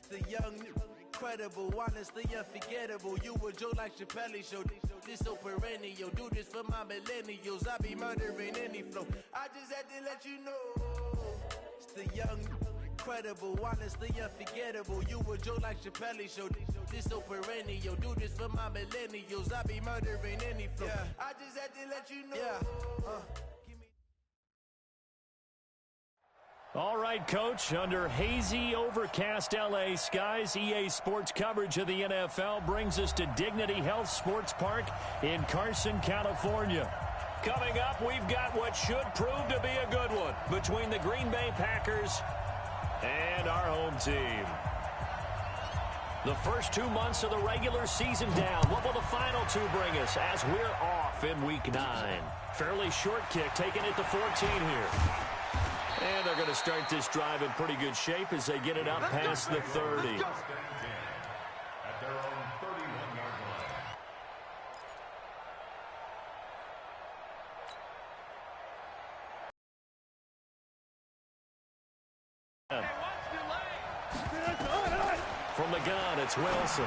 The young, incredible, honestly unforgettable. You a joke like Chappelle Show. This so perennial. Do this for my millennials. I be murdering any flow. I just had to let you know. It's the young, incredible, honestly unforgettable. You a joke like Chappelle Show. This so perennial. Do this for my millennials. I be murdering any flow. Yeah. I just had to let you know. Yeah. All right, Coach, under hazy, overcast L.A. skies, EA Sports coverage of the NFL brings us to Dignity Health Sports Park in Carson, California. Coming up, we've got what should prove to be a good one between the Green Bay Packers and our home team. The first 2 months of the regular season down. What will the final two bring us as we're off in Week 9? Fairly short kick, taking it to 14 here. And they're going to start this drive in pretty good shape as they get it up past the 30. At their own 31-yard line. From the gun, it's Wilson.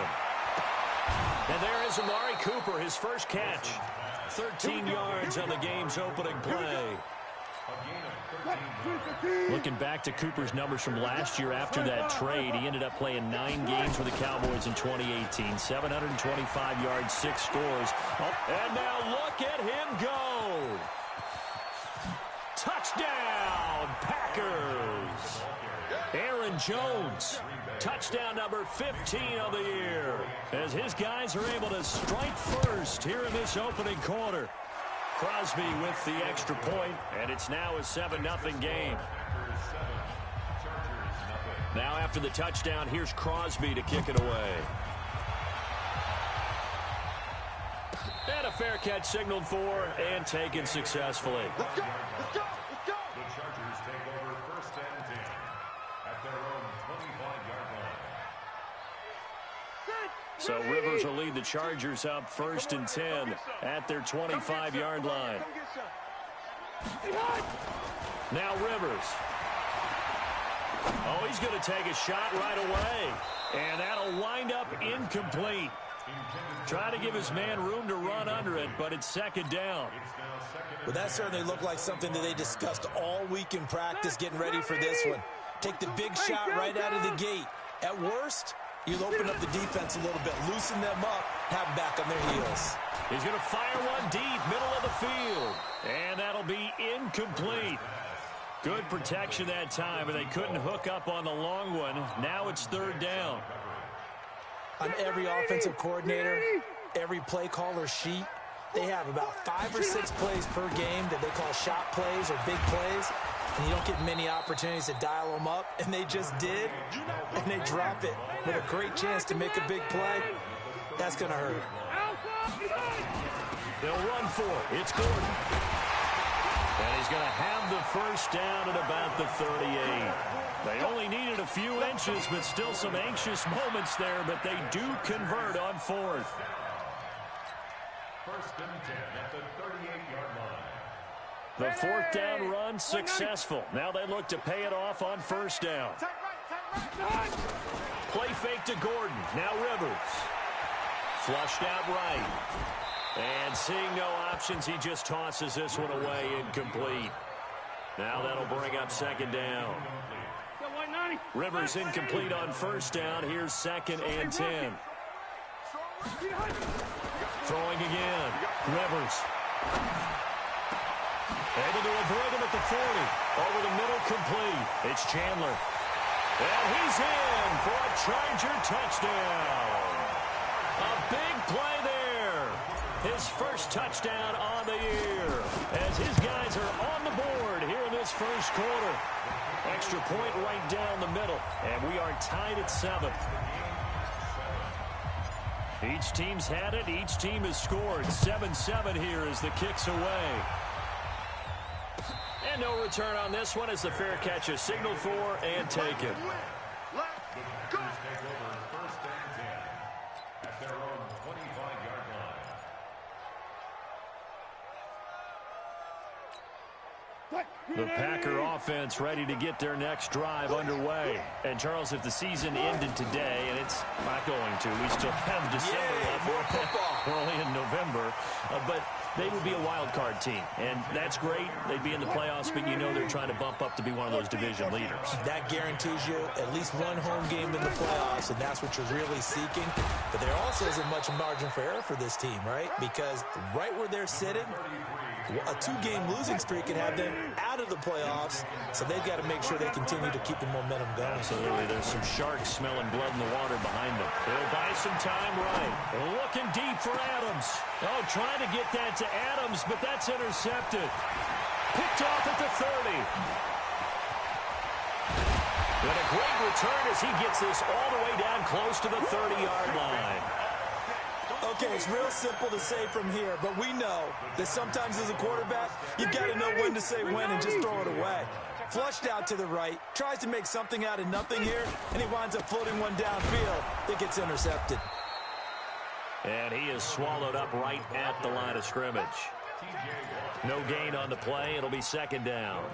And there is Amari Cooper, his first catch. 13 yards on the game's opening play. Looking back to Cooper's numbers from last year after that trade, he ended up playing 9 games for the Cowboys in 2018. 725 yards, 6 scores. Oh, and now look at him go. Touchdown, Packers. Aaron Jones, touchdown number 15 of the year, as his guys are able to strike first here in this opening quarter. Crosby with the extra point, and it's now a 7-0 game. Now after the touchdown, here's Crosby to kick it away. And a fair catch signaled for and taken successfully. Let's go! Let's go! Let's go! The Chargers take over first and 10 at their own 25-yard line. So Rivers will lead the Chargers up first and 10 at their 25-yard line. Now Rivers. Oh, he's going to take a shot right away. And that'll wind up incomplete. Try to give his man room to run under it, but it's second down. Well, that certainly looked like something that they discussed all week in practice, getting ready for this one. Take the big shot right out of the gate. At worst, you'll open up the defense a little bit, loosen them up, have them back on their heels. He's going to fire one deep, middle of the field. And that'll be incomplete. Good protection that time, and they couldn't hook up on the long one. Now it's third down. On every offensive coordinator, every play caller sheet, they have about 5 or 6 plays per game that they call shot plays or big plays. And you don't get many opportunities to dial them up, and they just did, and they drop it with a great chance to make a big play. That's going to hurt. They'll run for it. It's Gordon. And he's going to have the first down at about the 38. They only needed a few inches, but still some anxious moments there, but they do convert on fourth. First and 10 at the 38-yard line. The fourth down run successful. Now they look to pay it off on first down. Play fake to Gordon. Now Rivers. Flushed out right. And seeing no options, he just tosses this one away, incomplete. Now that'll bring up second down. Rivers incomplete on first down. Here's second and 10. Throwing again. Rivers. Able to avoid him at the 40. Over the middle, complete. It's Chandler. And he's in for a Charger touchdown. A big play there. His first touchdown on the year, as his guys are on the board here in this first quarter. Extra point right down the middle, and we are tied at 7. Each team's had it. Each team has scored. 7-7 here as the kick's away. And no return on this one as the fair catch is signaled for and taken. At their own 25-yard line. The Packer offense ready to get their next drive underway. And, Charles, if the season ended today, and it's not going to, we still have December left. More football. We're only in November. But they would be a wild card team. And that's great. They'd be in the playoffs, but you know they're trying to bump up to be one of those division leaders. That guarantees you at least one home game in the playoffs, and that's what you're really seeking. But there also isn't much margin for error for this team, right? Because right where they're sitting, a two-game losing streak can have them out of the playoffs, so they've got to make sure they continue to keep the momentum going. Absolutely. There's some sharks smelling blood in the water behind them. They'll buy some time right. Looking deep for Adams. Oh, trying to get that to Adams, but that's intercepted. Picked off at the 30. And a great return as he gets this all the way down close to the 30-yard line. Okay, it's real simple to say from here, but we know that sometimes as a quarterback, you've got to know when to say when and just throw it away. Flushed out to the right, tries to make something out of nothing here, and he winds up floating one downfield that gets intercepted. And he is swallowed up right at the line of scrimmage. No gain on the play. It'll be second down.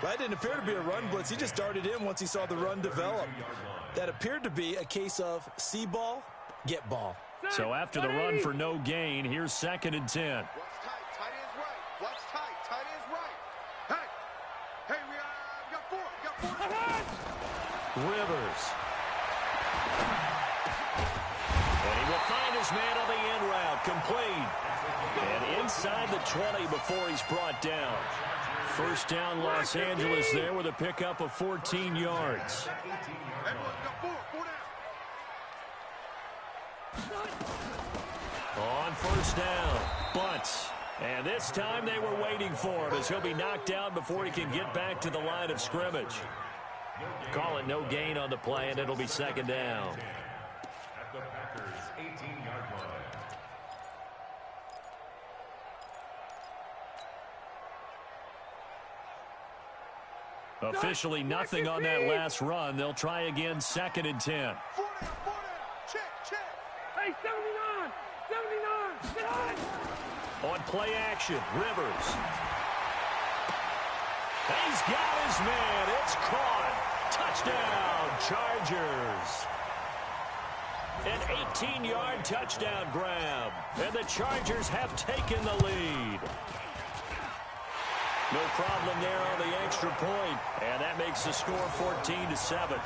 That didn't appear to be a run blitz. He just darted in once he saw the run develop. That appeared to be a case of see ball, get ball. So after the run for no gain, here's second and 10. Watch tight, tight end's right. Watch tight, tight end's right. Hey, we got four. Rivers. And he will find his man on the end route, complete. And inside the 20 before he's brought down. First down, Los Angeles there with a pickup of 14 yards. On first down, Bunts. And this time they were waiting for him as he'll be knocked down before he can get back to the line of scrimmage. Call it no gain on the play, and it'll be second down. At the Packers' 18-yard line. Officially nothing on that last run. They'll try again, second and 10. Four down. Check. Hey, 79, get on! On play action, Rivers. He's got his man. It's caught. Touchdown, Chargers. An 18-yard touchdown grab. And the Chargers have taken the lead. No problem there on the extra point. And that makes the score 14-7.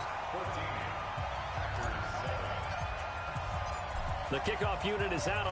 The kickoff unit is out.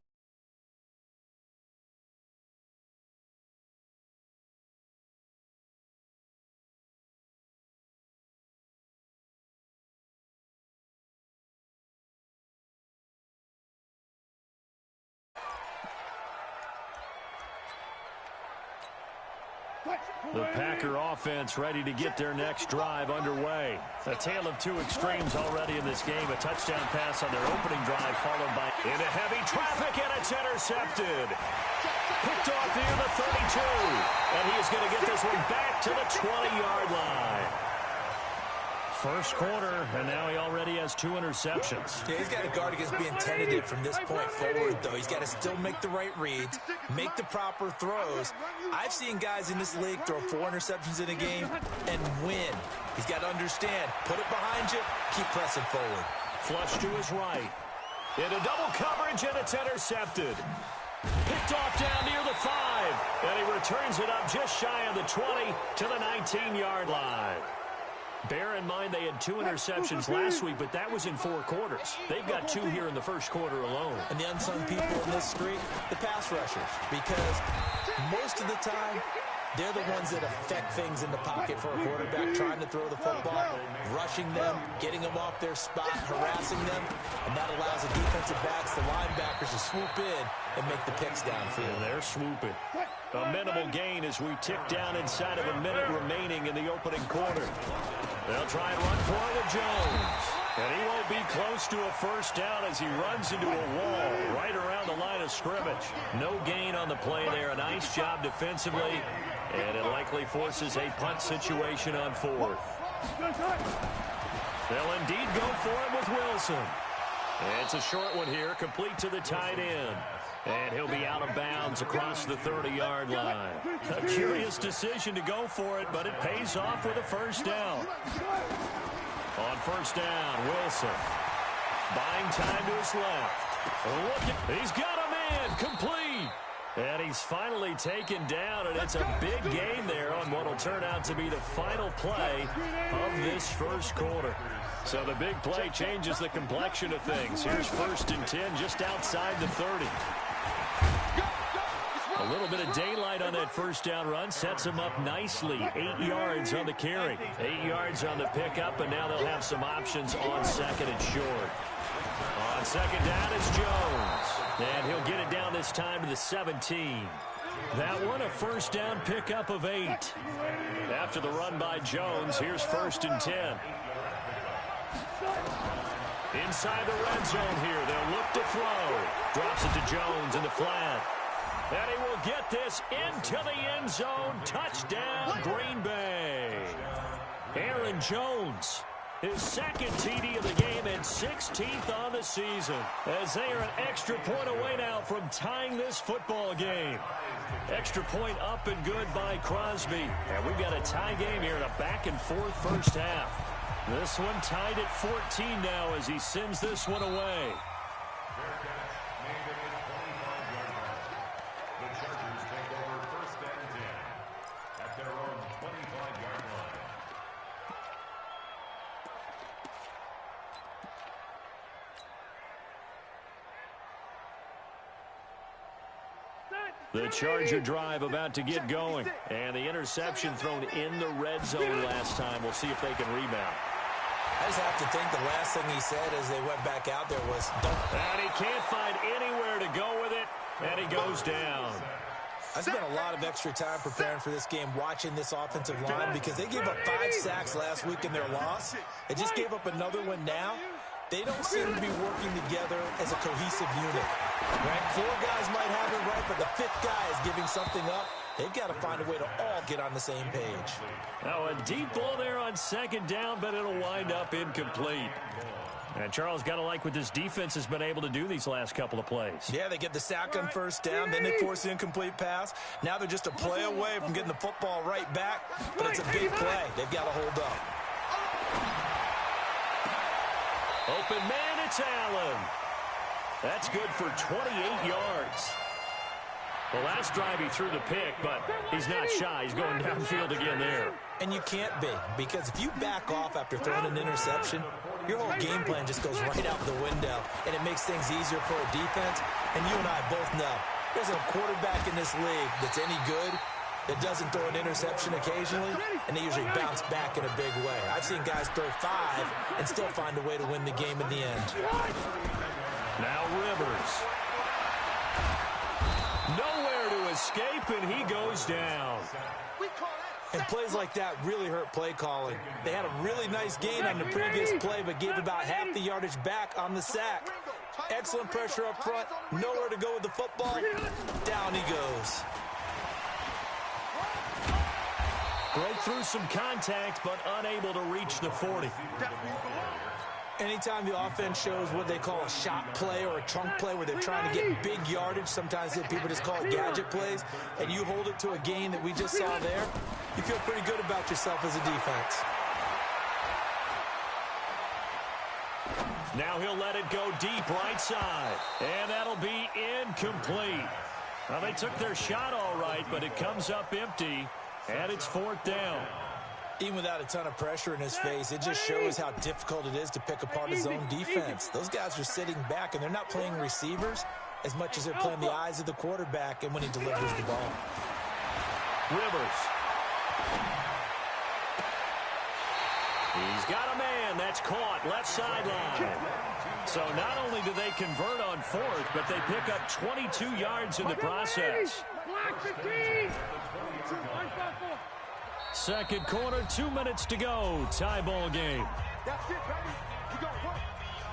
The Packer offense ready to get their next drive underway. A tale of two extremes already in this game. A touchdown pass on their opening drive followed by into heavy traffic, and it's intercepted. Picked off near the 32. And he is going to get this one back to the 20-yard line. First quarter, and now he already has 2 interceptions. Yeah, he's got to guard against being tentative from this point forward, though. He's got to still make the right reads, make the proper throws. I've seen guys in this league throw 4 interceptions in a game and win. He's got to understand, put it behind you, keep pressing forward. Flush to his right. Into double coverage, and it's intercepted. Picked off down near the 5, and he returns it up just shy of the 20 to the 19-yard line. Bear in mind they had 2 interceptions last week, but that was in 4 quarters. They've got 2 here in the first quarter alone. And the unsung people in this streak, the pass rushers, because most of the time, they're the ones that affect things in the pocket for a quarterback, trying to throw the football, rushing them, getting them off their spot, harassing them, and that allows the defensive backs, the linebackers, to swoop in and make the picks downfield. And they're swooping. A minimal gain as we tick down inside of a minute remaining in the opening quarter. They'll try and run for it with Jones. And he won't be close to a first down as he runs into a wall right around the line of scrimmage. No gain on the play there. A nice job defensively. And it likely forces a punt situation on 4th. They'll indeed go for it with Wilson. It's a short one here, complete to the tight end. And he'll be out of bounds across the 30-yard line. A curious decision to go for it, but it pays off with a first down. On first down, Wilson. Buying time to his left. He's got a man, complete. And he's finally taken down, and it's a big gain there on what will turn out to be the final play of this first quarter. So the big play changes the complexion of things. Here's 1st and 10 just outside the 30. A little bit of daylight on that first down run sets him up nicely. 8 yards on the carry. 8 yards on the pickup, and now they'll have some options on 2nd and short. On 2nd down, it's Jones. And he'll get it down this time to the 17. That one, a first down pickup of 8. After the run by Jones, here's 1st and 10. Inside the red zone here, they'll look to throw. Drops it to Jones in the flat. And he will get this into the end zone. Touchdown, Green Bay. Aaron Jones, his 2nd TD of the game and 16th on the season, as they are an extra point away now from tying this football game. Extra point up and good by Crosby. And we've got a tie game here in a back-and-forth first half. This one tied at 14 now as he sends this one away. The Charger drive about to get going. And the interception thrown in the red zone last time. We'll see if they can rebound. I just have to think the last thing he said as they went back out there was, don't. And he can't find anywhere to go with it. And he goes down. I spent a lot of extra time preparing for this game, watching this offensive line, because they gave up 5 sacks last week in their loss. They just gave up another one now. They don't seem to be working together as a cohesive unit. Right? 4 guys might have it right, but the 5th guy is giving something up. They've got to find a way to all get on the same page. Now a deep ball there on 2nd down, but it'll wind up incomplete. And Charles, got to like what this defense has been able to do these last couple of plays. Yeah, they get the sack on 1st down, then they force the incomplete pass. Now they're just a play away from getting the football right back, but it's a big play. They've got to hold up. Open man, it's Allen. That's good for 28 yards. The last drive he threw the pick, but he's not shy. He's going downfield again there. And you can't be, because if you back off after throwing an interception, your whole game plan just goes right out the window, and it makes things easier for a defense. And you and I both know there's a quarterback in this league that's any good that doesn't throw an interception occasionally, and they usually bounce back in a big way. I've seen guys throw 5 and still find a way to win the game in the end. Now Rivers. Nowhere to escape, and he goes down. And plays like that really hurt play calling. They had a really nice gain on the previous play, but gave about half the yardage back on the sack. Excellent pressure up front. Nowhere to go with the football. Down he goes. Broke through some contact, but unable to reach the 40. Anytime the offense shows what they call a shot play or a trunk play where they're trying to get big yardage, sometimes people just call it gadget plays, and you hold it to a gain that we just saw there, you feel pretty good about yourself as a defense. Now he'll let it go deep right side, and that'll be incomplete. Well, they took their shot all right, but it comes up empty, and it's 4th down. Even without a ton of pressure in his face, it just shows how difficult it is to pick apart his own defense. Those guys are sitting back, and they're not playing receivers as much as they're playing the eyes of the quarterback and when he delivers the ball. Rivers. He's got a man. That's caught left sideline. So not only do they convert on 4th, but they pick up 22 yards in the process. 2nd quarter, 2 minutes to go. Tie ball game.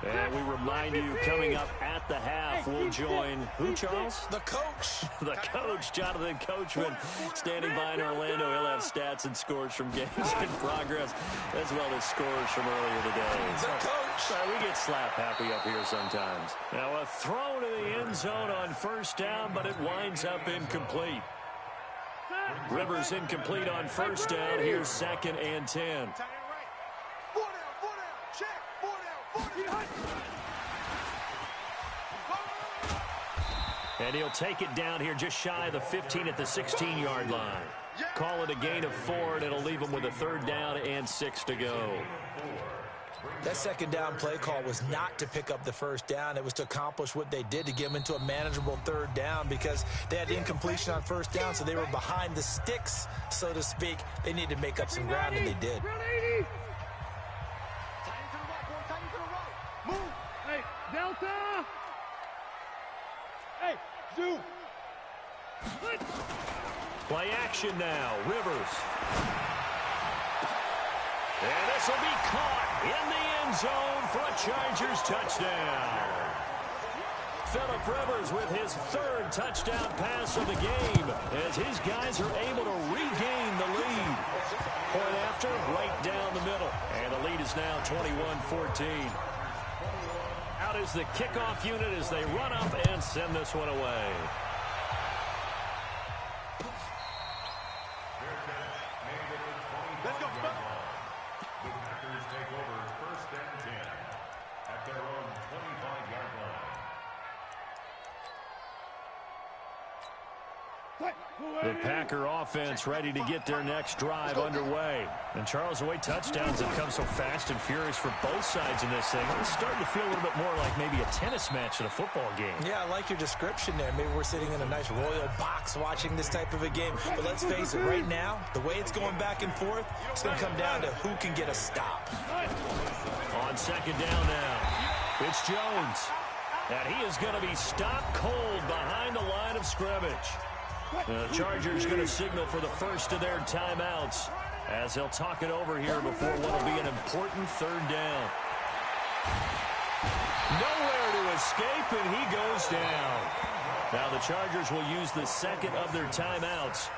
And we remind you, coming up at the half, we'll join who, Charles? The coach. The coach, Jonathan Coachman, standing by in Orlando. He'll have stats and scores from games in progress, as well as scores from earlier today. The coach. We get slap happy up here sometimes. Now a throw to the end zone on first down, but it winds up incomplete. Rivers incomplete on first down. Here's 2nd and 10. And he'll take it down here just shy of the 15 at the 16-yard line. Call it a gain of 4, and it'll leave him with a 3rd down and 6 to go. That 2nd down play call was not to pick up the 1st down. It was to accomplish what they did, to get them into a manageable 3rd down, because they had incompletion on 1st down, so they were behind the sticks, so to speak. They needed to make up some ground, and they did. Hey, Delta! Hey, Zoo! Play action now. Rivers. And this will be caught in the end zone for a Chargers touchdown. Phillip Rivers with his 3rd touchdown pass of the game, as his guys are able to regain the lead. Point after, right down the middle. And the lead is now 21-14. Out is the kickoff unit as they run up and send this one away. Let's go. The Packers take over 1st and 10 at their own 25-yard line. The Packer offense ready to get their next drive underway. And Charles, the way touchdowns have come so fast and furious for both sides in this thing, it's starting to feel a little bit more like maybe a tennis match at a football game. Yeah, I like your description there. Maybe we're sitting in a nice royal box watching this type of a game. But let's face it, right now, the way it's going back and forth, it's going to come down to who can get a stop. On 2nd down now, it's Jones. And he is going to be stopped cold behind the line of scrimmage. The Chargers going to signal for the first of their timeouts, as they'll talk it over here before what will be an important 3rd down. Nowhere to escape, and he goes down. Now the Chargers will use the 2nd of their timeouts,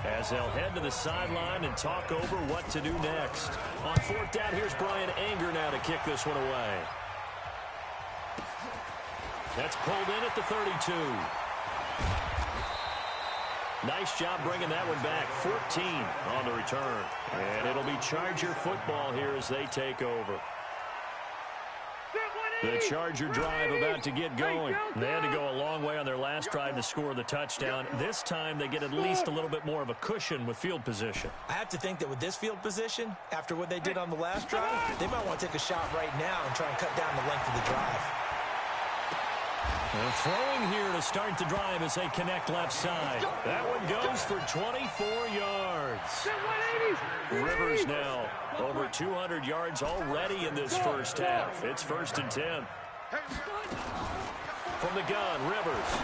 as they'll head to the sideline and talk over what to do next. On 4th down, here's Brian Anger now to kick this one away. That's pulled in at the 32. Nice job bringing that one back. 14 on the return. And it'll be Charger football here as they take over. The Charger drive about to get going. They had to go a long way on their last drive to score the touchdown. This time they get at least a little bit more of a cushion with field position. I have to think that with this field position, after what they did on the last drive, they might want to take a shot right now and try and cut down the length of the drive. And throwing here to start the drive as they connect left side. That one goes for 24 yards. Rivers now over 200 yards already in this first half. It's 1st and 10. From the gun, Rivers.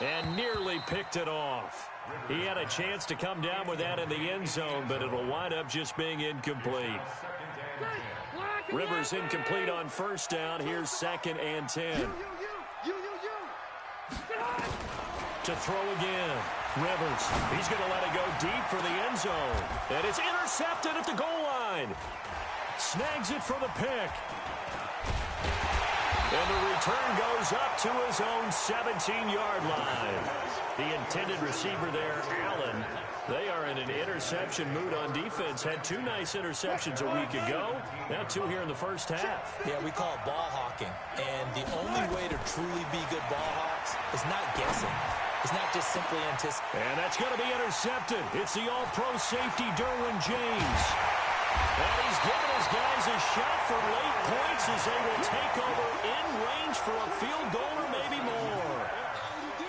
And nearly picked it off. He had a chance to come down with that in the end zone, but it'll wind up just being incomplete. Rivers incomplete on 1st down. Here's 2nd and 10. To throw again. Rivers. He's going to let it go deep for the end zone. And it's intercepted at the goal line. Snags it for the pick. And the return goes up to his own 17-yard line. The intended receiver there, Allen. They are in an interception mood on defense. Had 2 nice interceptions a week ago. Now 2 here in the first half. Yeah, we call it ball hawking. And the only way to truly be good ball hawks is not guessing. It's not just simply anticipating. And that's going to be intercepted. It's the all-pro safety, Derwin James. And he's giving his guys a shot for late points as they will take over in range for a field goal or maybe more.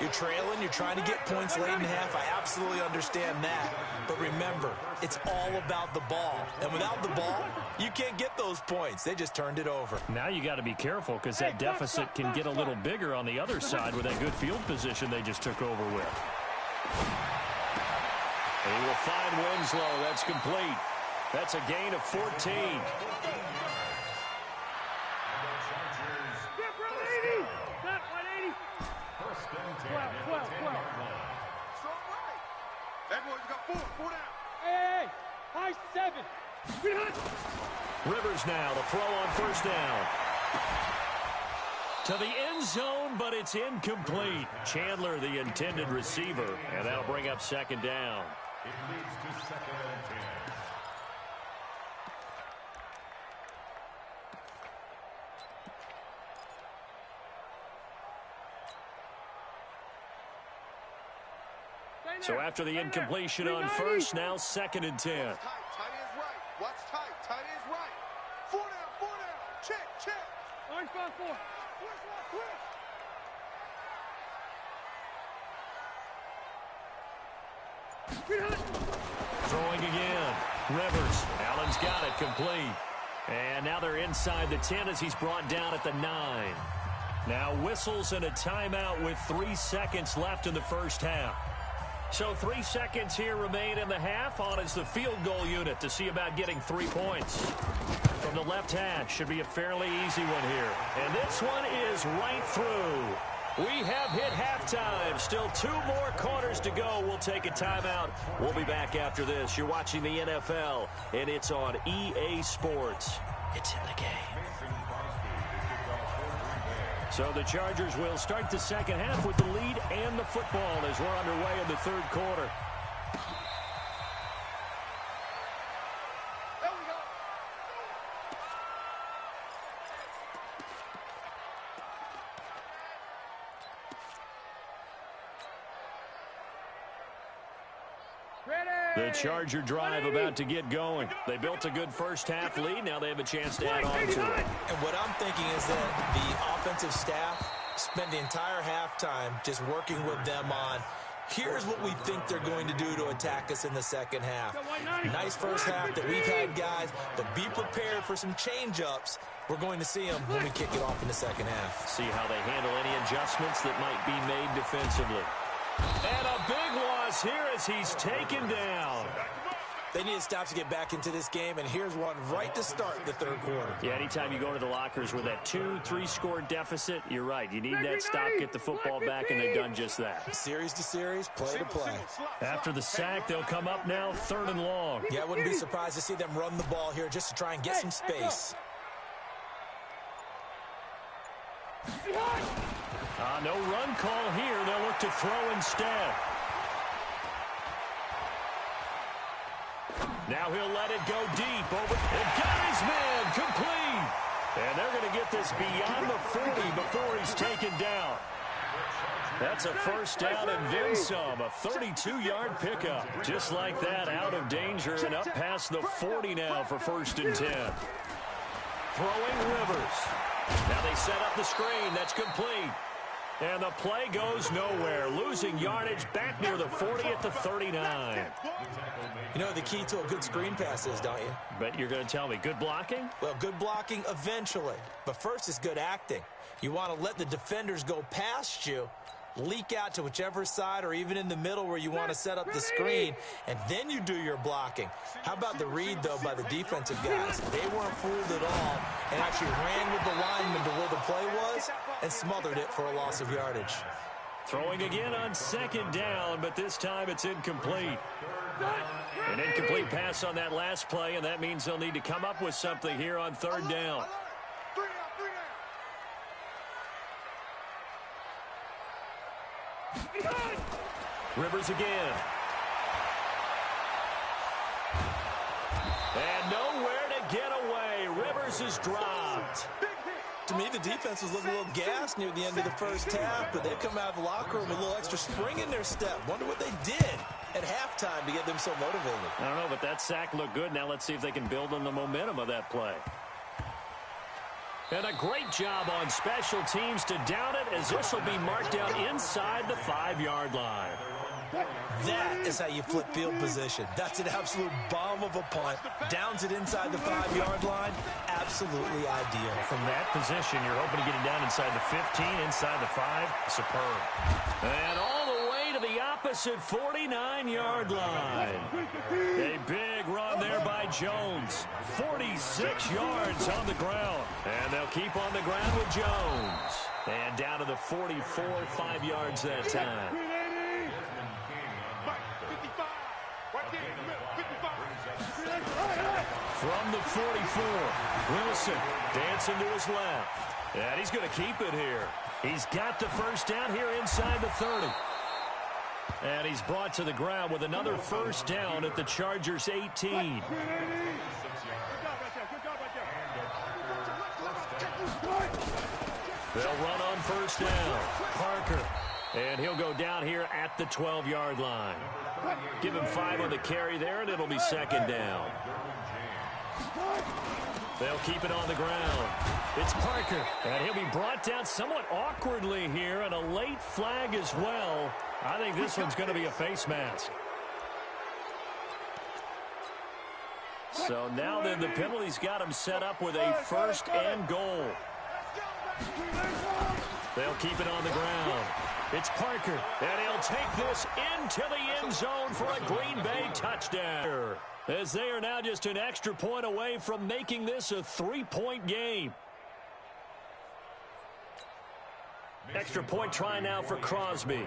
You're trailing, you're trying to get points late in half. I absolutely understand that. But remember, it's all about the ball. And without the ball, you can't get those points. They just turned it over. Now you got to be careful because that deficit can get a little bigger on the other side with that good field position they just took over with. And he will find Winslow. That's complete. That's a gain of 14. Everyone's got 4 down. Hey, high 7. Rivers now, the throw on first down. To the end zone, but it's incomplete. Chandler, the intended receiver, and that'll bring up second down. It leads to second and 10. So after the incompletion on first, now second and 10. Tight ends right. Watch tight. Tight ends right. 4 down. 4 down. Check. Check. Orange 5-4. Throwing again. Rivers. Allen's got it complete. And now they're inside the 10 as he's brought down at the 9. Now whistles and a timeout with 3 seconds left in the first half. So 3 seconds here remain in the half. On is the field goal unit to see about getting 3 points. From the left hash, should be a fairly easy one here. And this one is right through. We have hit halftime. Still 2 more quarters to go. We'll take a timeout. We'll be back after this. You're watching the NFL, and it's on EA Sports. It's in the game. So the Chargers will start the second half with the lead and the football as we're underway in the third quarter. The Charger drive about to get going. They built a good first half lead. Now they have a chance to add on to it. And what I'm thinking is that the offensive staff spent the entire halftime just working with them on, here's what we think they're going to do to attack us in the second half. Nice first half that we've had, guys, but be prepared for some change-ups. We're going to see them when we kick it off in the second half. See how they handle any adjustments that might be made defensively. And a big loss here as he's taken down. They need to stop to get back into this game, and here's one right to start the third quarter. Yeah, anytime you go to the lockers with that 2-3 score deficit, you're right. You need that stop, get the football back, and they've done just that. Series to series, play to play. After the sack, they'll come up now 3rd and long. Yeah, I wouldn't be surprised to see them run the ball here just to try and get some space. No run call here. They'll look to throw instead. Now he'll let it go deep. Over and got his man complete. And they're going to get this beyond the 40 before he's taken down. That's a first down and then some. A 32-yard pickup. Just like that, out of danger and up past the 40 now for 1st and 10. Throwing Rivers. Now they set up the screen. That's complete. And the play goes nowhere. Losing yardage back near the 40 at the 39. You know what the key to a good screen pass is, don't you? But you're going to tell me, good blocking? Well, good blocking eventually. But first is good acting. You want to let the defenders go past you, leak out to whichever side or even in the middle where you want to set up the screen, and then you do your blocking. How about the read, though, by the defensive guys? They weren't fooled at all and actually ran with the lineman to where the play was and smothered it for a loss of yardage. Throwing again on 2nd down, but this time it's incomplete. An incomplete pass on that last play, and that means they'll need to come up with something here on 3rd down. Rivers again. And nowhere to get away. Rivers is dropped. To me, the defense was looking a little gassed near the end of the first half, but they come out of the locker room with a little extra spring in their step. Wonder what they did at halftime to get them so motivated. I don't know, but that sack looked good. Now let's see if they can build on the momentum of that play. And a great job on special teams to down it, as this will be marked out inside the 5-yard line. That is how you flip field position. That's an absolute bomb of a punt. Downs it inside the 5-yard line. Absolutely ideal. From that position, you're hoping to get it down inside the 15, inside the 5. Superb. And all the way to the opposite 49-yard line. A big run there by Jones. 46 yards on the ground. And they'll keep on the ground with Jones. And down to the 44, 5 yards that time. From the 44, Wilson dancing to his left. And he's going to keep it here. He's got the first down here inside the 30. And he's brought to the ground with another first down at the Chargers' 18. They'll run on first down. Parker. And he'll go down here at the 12-yard line. Give him 5 on the carry there, and it'll be second down. They'll keep it on the ground. It's Parker, and he'll be brought down somewhat awkwardly here, and a late flag as well. I think this one's going to be a face mask. So now then the penalty's got him set up with a first and goal. They'll keep it on the ground. It's Parker, and he'll take this into the end zone for a Green Bay touchdown. As they are now just an extra point away from making this a 3-point game. Extra point try now for Crosby.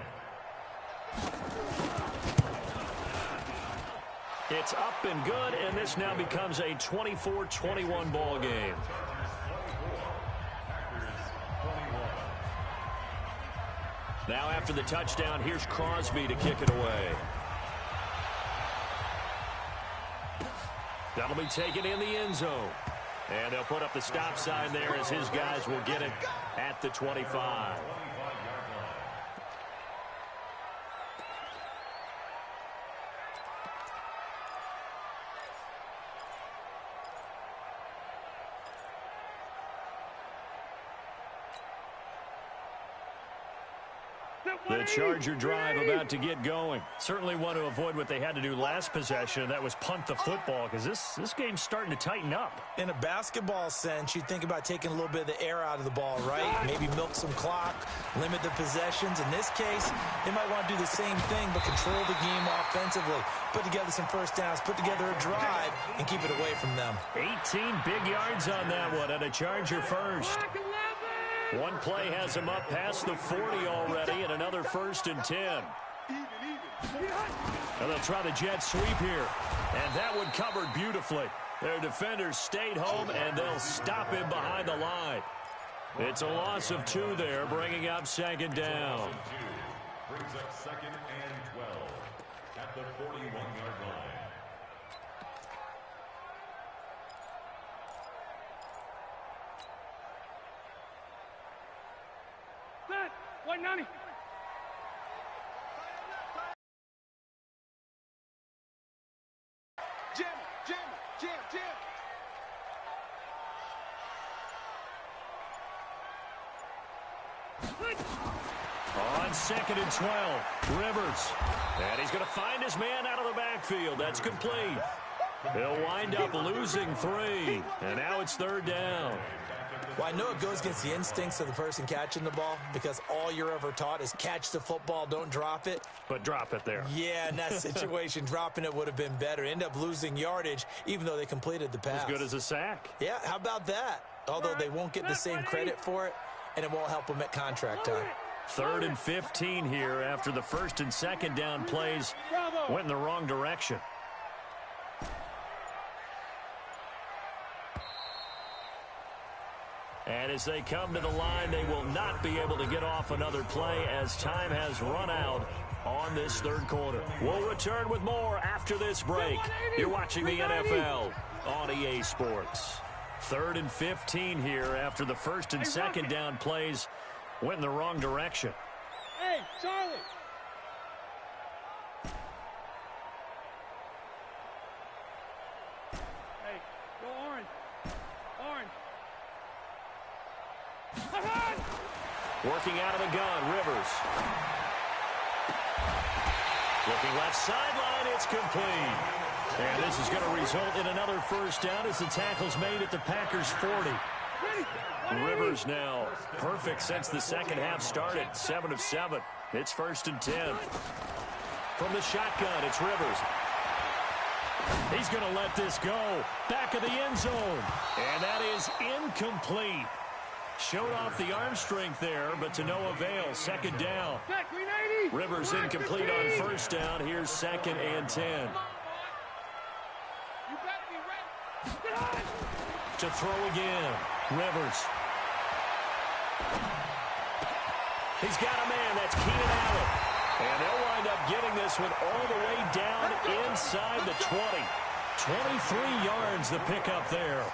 It's up and good, and this now becomes a 24-21 ball game. Now after the touchdown, here's Crosby to kick it away. That'll be taken in the end zone. And they'll put up the stop sign there as his guys will get it at the 25. The Charger drive about to get going. Certainly want to avoid what they had to do last possession. That was punt the football, because this game's starting to tighten up. In a basketball sense, you think about taking a little bit of the air out of the ball, right? Maybe milk some clock, limit the possessions. In this case, they might want to do the same thing, but control the game offensively. Put together some first downs, put together a drive, and keep it away from them. 18 big yards on that one, and a Charger first. One play has him up past the 40 already, and another first and 10. And they'll try the jet sweep here. And that one covered beautifully. Their defenders stayed home, and they'll stop him behind the line. It's a loss of 2 there, bringing up second down. Brings up second and 12 at the 41-yard line. White 90. Jam, jam, jam, jam. On second and 12, Rivers. And he's going to find his man out of the backfield. That's complete. He'll wind up losing 3. And now it's third down. Well, I know it goes against the instincts of the person catching the ball, because all you're ever taught is catch the football, don't drop it. But drop it there. Yeah, in that situation, dropping it would have been better. End up losing yardage, even though they completed the pass. As good as a sack. Yeah, how about that? Although they won't get the same credit for it, and it won't help them at contract time. 3rd and 15 here after the first and second down plays went in the wrong direction. And as they come to the line, they will not be able to get off another play as time has run out on this third quarter. We'll return with more after this break. You're watching the NFL on EA Sports. 3rd and 15 here after the first and second down plays went in the wrong direction. Hey, Charlie. Hey, go orange. Orange. Working out of the gun, Rivers. Looking left sideline, it's complete. And this is going to result in another first down as the tackle's made at the Packers' 40. Rivers now perfect since the second half started. 7 of 7. It's 1st and 10. From the shotgun, it's Rivers. He's going to let this go. Back of the end zone. And that is incomplete. Showed off the arm strength there, but to no avail. Second down. Rivers incomplete on first down. Here's 2nd and 10. To throw again. Rivers. He's got a man. That's Keenan Allen. And they'll wind up getting this one all the way down inside the 20. 23 yards the pickup there.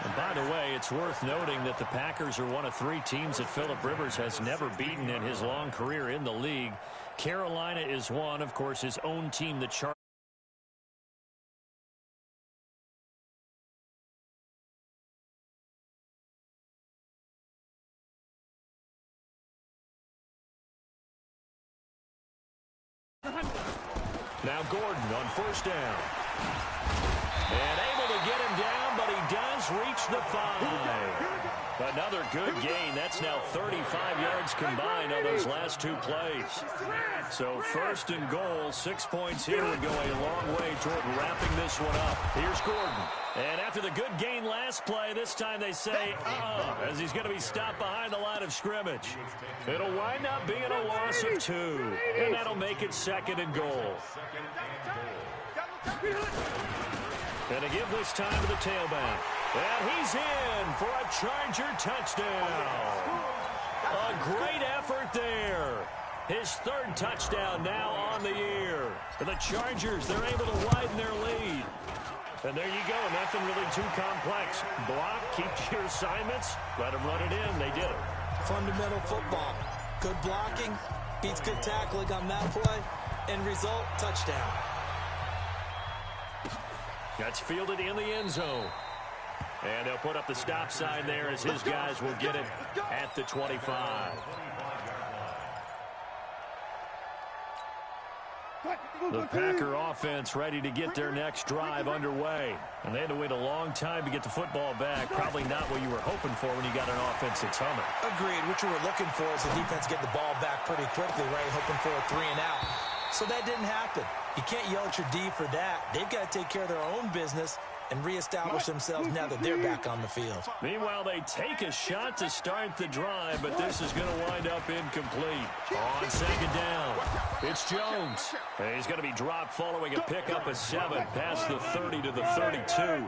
And by the way, it's worth noting that the Packers are one of 3 teams that Phillip Rivers has never beaten in his long career in the league. Carolina is one, of course, his own team, the Chargers. Now Gordon on first down. And able to get him down, but he does reach the 5. Another good gain. That's now 35 yards combined on those last 2 plays. So first and goal, 6 points here would go a long way toward wrapping this one up. Here's Gordon. And after the good gain last play, this time they say, as he's going to be stopped behind the line of scrimmage. It'll wind up being a loss of 2. And that'll make it second and goal. And to give this time to the tailback. And he's in for a Charger touchdown. A great effort there. His 3rd touchdown now on the year. For the Chargers, they're able to widen their lead. And there you go. Nothing really too complex. Block, keep to your assignments, let them run it in. They did it. Fundamental football. Good blocking, beats good tackling on that play. End result, touchdown. That's fielded in the end zone. And they'll put up the stop sign there as his guys will get it at the 25. The Packer offense ready to get their next drive underway. And they had to wait a long time to get the football back. Probably not what you were hoping for when you got an offense that's humming. Agreed. What you were looking for is the defense get the ball back pretty quickly, right? Hoping for a 3 and out. So that didn't happen. You can't yell at your D for that. They've got to take care of their own business and reestablish themselves now that they're back on the field. Meanwhile, they take a shot to start the drive, but this is going to wind up incomplete. On second down, it's Jones. And he's going to be dropped following a pickup of 7 past the 30 to the 32.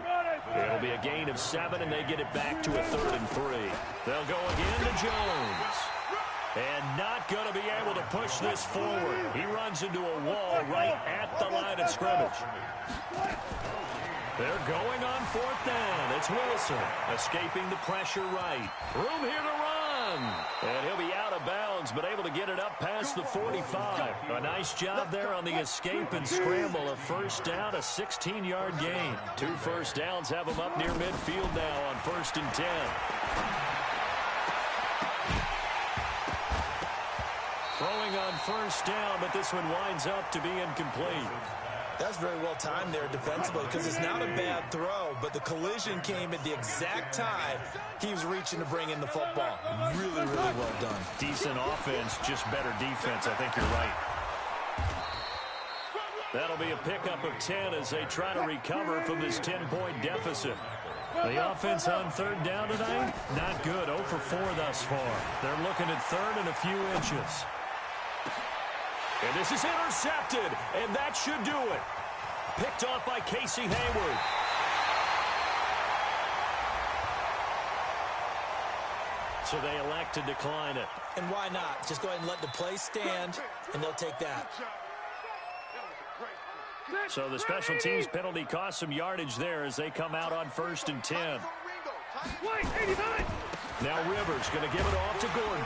It'll be a gain of 7, and they get it back to a 3rd and 3. They'll go again to Jones. And not going to be able to push this forward. He runs into a wall right at the line of scrimmage. They're going on 4th down. It's Wilson escaping the pressure right. Room here to run. And he'll be out of bounds, but able to get it up past the 45. A nice job there on the escape and scramble. A first down, a 16-yard gain. 2 first downs have him up near midfield now on 1st and 10. Throwing on first down, but this one winds up to be incomplete. That's very well timed there defensively because it's not a bad throw, but the collision came at the exact time he was reaching to bring in the football. Really, really well done. Decent offense, just better defense. I think you're right. That'll be a pickup of 10 as they try to recover from this 10-point deficit. The offense on 3rd down tonight, not good. 0 for 4 thus far. They're looking at 3rd and a few inches. And this is intercepted, and that should do it. Picked off by Casey Hayward. So they elect to decline it. And why not? Just go ahead and let the play stand, and they'll take that. So the special teams penalty cost some yardage there as they come out on 1st and 10. Now Rivers going to give it off to Gordon.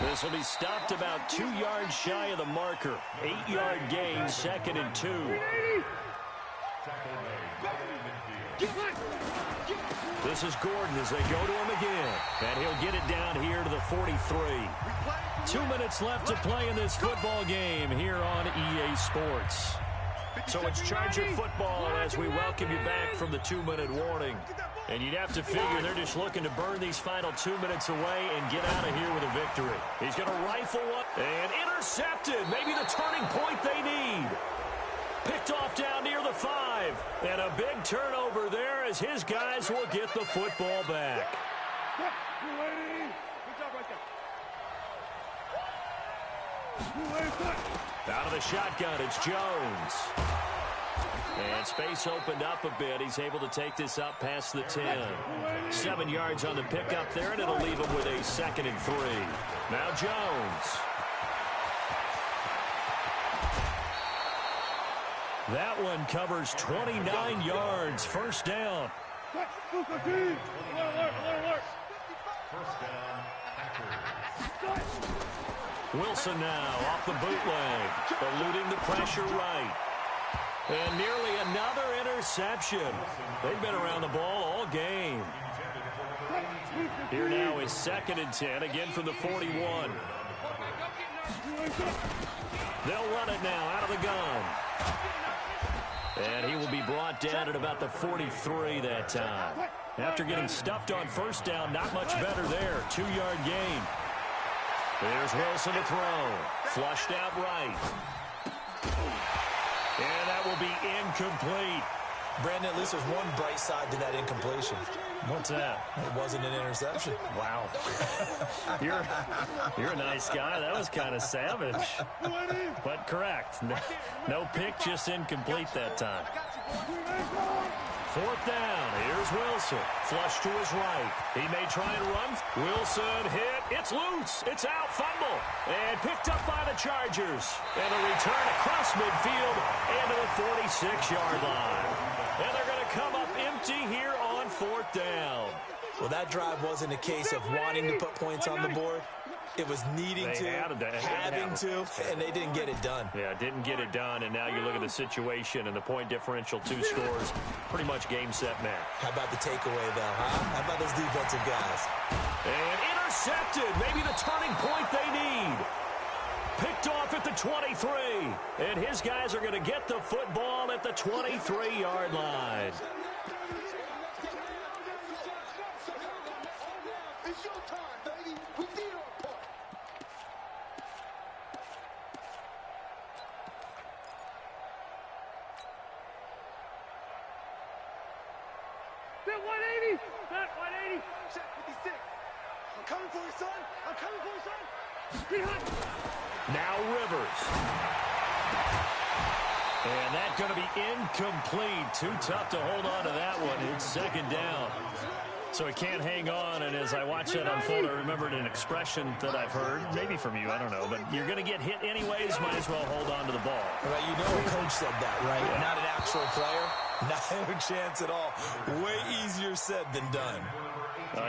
This will be stopped about 2 yards shy of the marker. 8-yard gain, 2nd and 2. This is Gordon as they go to him again. And he'll get it down here to the 43. 2 minutes left to play in this football game here on EA Sports. So it's Charger football as we welcome you back from the 2-minute warning. And you'd have to figure they're just looking to burn these final 2 minutes away and get out of here with a victory. He's going to rifle one and intercepted. Maybe the turning point they need. Picked off down near the 5. And a big turnover there as his guys will get the football back. Out of the shotgun, it's Jones. And space opened up a bit. He's able to take this up past the 10. 7 yards on the pickup there, and it'll leave him with a 2nd and 3. Now Jones. That one covers 29 yards. First down. First down, Packers. Wilson now off the bootleg, eluding the pressure right. And nearly another interception. They've been around the ball all game. Here now is 2nd and 10, again from the 41. They'll run it now out of the gun. And he will be brought down at about the 43 that time. After getting stuffed on first down, not much better there. 2-yard gain. There's Wilson to throw. Flushed out right. And that will be incomplete. Brandon, at least there's one bright side to that incompletion. What's that? It wasn't an interception. Wow. You're a nice guy. That was kind of savage. But correct. No pick, just incomplete that time. 4th down. Here's Wilson. Flush to his right. He may try and run. Wilson hit. It's loose. It's out. Fumble. And picked up by the Chargers. And a return across midfield and to the 46-yard line. And they're going to come up empty here on 4th down. Well, that drive wasn't a case of wanting to put points on the board. It was needing having to, and they didn't get it done. Yeah, didn't get it done, and now you look at the situation and the point differential, 2 scores, pretty much game, set, match. How about the takeaway, though, huh? How about those defensive guys? And intercepted, maybe the turning point they need. Picked off at the 23, and his guys are going to get the football at the 23-yard line. It's your time, baby. We did our part. Set 180. Set 180. Set 56. I'm coming for you, son. I'm coming for you, son. Now Rivers. And that's going to be incomplete. Too tough to hold on to that one. It's 2nd down. So he can't hang on, and as I watch that unfold, I remembered an expression that I've heard, maybe from you, I don't know, but you're going to get hit anyways, might as well hold on to the ball. Well, you know a coach said that, right? Yeah. Not an actual player. Not a chance at all. Way easier said than done.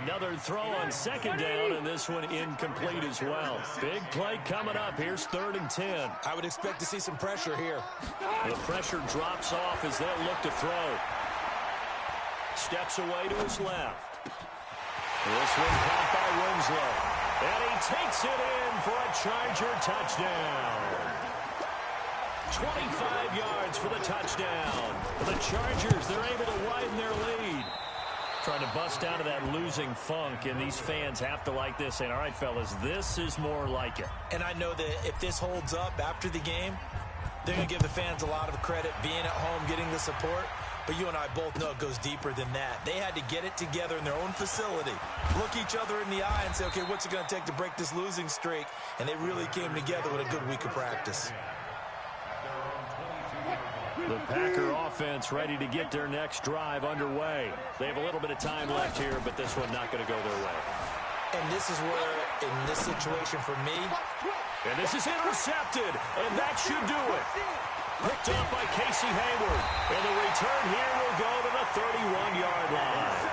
Another throw on 2nd down, and this one incomplete as well. Big play coming up. Here's 3rd and 10. I would expect to see some pressure here. The pressure drops off as they'll look to throw. Steps away to his left. This one caught by Winslow. And he takes it in for a Charger touchdown. 25 yards for the touchdown. The Chargers, they're able to widen their lead. Trying to bust out of that losing funk, and these fans have to like this, saying, all right, fellas, this is more like it. And I know that if this holds up after the game, they're going to give the fans a lot of credit, being at home, getting the support. But you and I both know it goes deeper than that. They had to get it together in their own facility, look each other in the eye and say, okay, what's it going to take to break this losing streak? And they really came together with a good week of practice. The Packer offense ready to get their next drive underway. They have a little bit of time left here, but this one not going to go their way. And this is where, in this situation for me, and this is intercepted, and that should do it. Picked up by Casey Hayward, and the return here will go to the 31-yard line.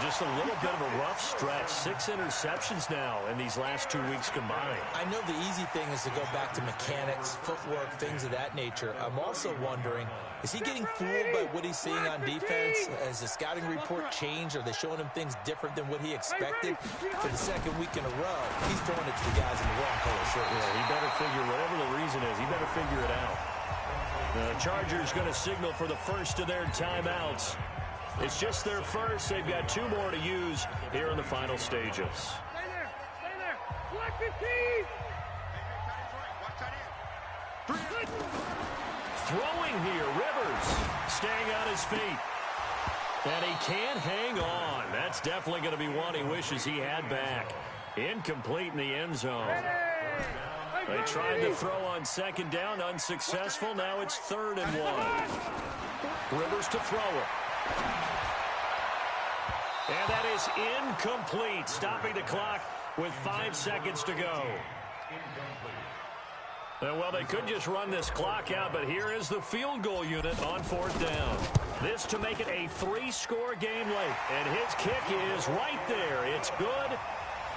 Just a little bit of a rough stretch. 6 interceptions now in these last 2 weeks combined. I know the easy thing is to go back to mechanics, footwork, things of that nature. I'm also wondering, is he getting fooled by what he's seeing on defense? Has the scouting report changed? Are they showing him things different than what he expected? For the 2nd week in a row, he's throwing it to the guys in the wrong color shirts. Yeah, he better figure, whatever the reason is, he better figure it out. The Chargers going to signal for the first of their timeouts. It's just their first. They've got 2 more to use here in the final stages. Stay there. Stay there. Black 15. Throwing here, Rivers staying on his feet. And he can't hang on. That's definitely going to be one he wishes he had back. Incomplete in the end zone. They tried to throw on second down, unsuccessful. Now it's 3rd and 1. Rivers to throw it. And that is incomplete, stopping the clock with 5 seconds to go. Well, they could just run this clock out, but here is the field goal unit on 4th down. This to make it a 3-score game late. And his kick is right there. It's good.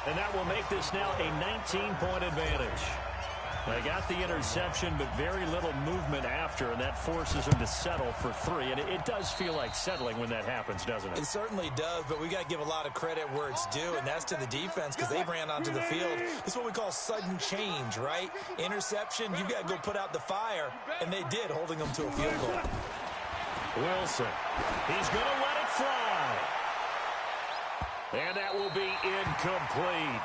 And that will make this now a 19-point advantage. They got the interception, but very little movement after, and that forces them to settle for 3. And it does feel like settling when that happens, doesn't it? It certainly does, but we got to give a lot of credit where it's due, and that's to the defense because they ran onto the field. It's what we call sudden change, right? Interception, you got to go put out the fire, and they did, holding them to a field goal. Wilson, he's going to let it fly. And that will be incomplete.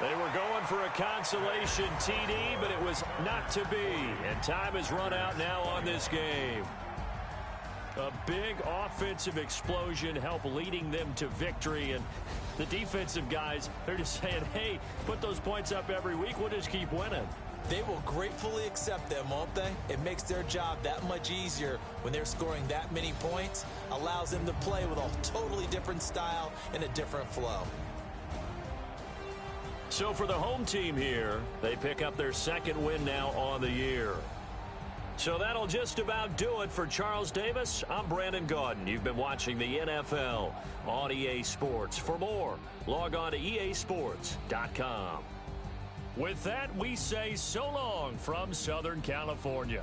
They were going for a consolation TD, but it was not to be. And time has run out now on this game. A big offensive explosion helped leading them to victory. And the defensive guys, they're just saying, hey, put those points up every week. We'll just keep winning. They will gratefully accept them, won't they? It makes their job that much easier when they're scoring that many points. Allows them to play with a totally different style and a different flow. So for the home team here, they pick up their 2nd win now on the year. So that'll just about do it for Charles Davis. I'm Brandon Gaudin. You've been watching the NFL on EA Sports. For more, log on to easports.com. With that, we say so long from Southern California.